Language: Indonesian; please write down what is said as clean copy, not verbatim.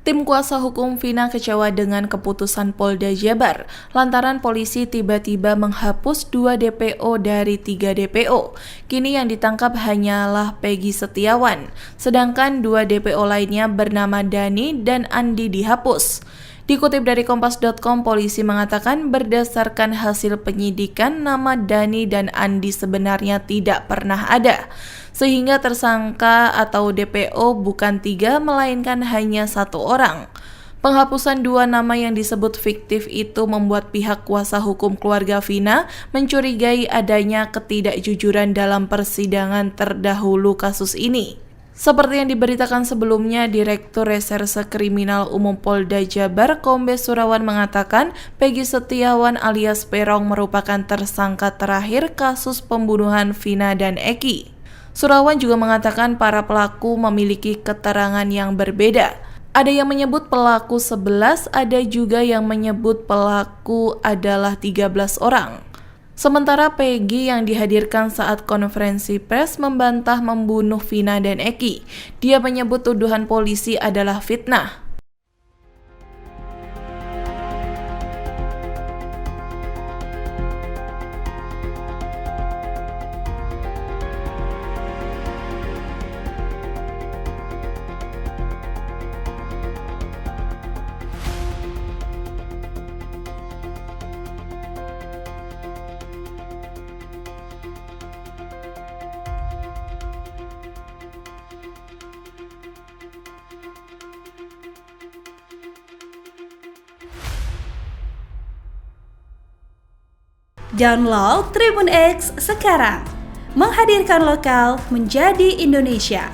Tim kuasa hukum Vina kecewa dengan keputusan Polda Jabar lantaran polisi tiba-tiba menghapus 2 DPO dari 3 DPO. Kini yang ditangkap hanyalah Peggy Setiawan, sedangkan 2 DPO lainnya bernama Dani dan Andi dihapus. Dikutip dari kompas.com, polisi mengatakan berdasarkan hasil penyidikan nama Dani dan Andi sebenarnya tidak pernah ada, sehingga tersangka atau DPO bukan 3 melainkan hanya 1 orang. Penghapusan 2 nama yang disebut fiktif itu membuat pihak kuasa hukum keluarga Vina mencurigai adanya ketidakjujuran dalam persidangan terdahulu kasus ini. Seperti yang diberitakan sebelumnya, Direktur Reserse Kriminal Umum Polda Jabar, Kombes Surawan mengatakan Peggy Setiawan alias Peron merupakan tersangka terakhir kasus pembunuhan Vina dan Eki. Surawan juga mengatakan para pelaku memiliki keterangan yang berbeda. Ada yang menyebut pelaku 11, ada juga yang menyebut pelaku adalah 13 orang. Sementara Peggy yang dihadirkan saat konferensi pers membantah membunuh Vina dan Eki. Dia menyebut tuduhan polisi adalah fitnah. Download Tribun X sekarang, menghadirkan lokal menjadi Indonesia.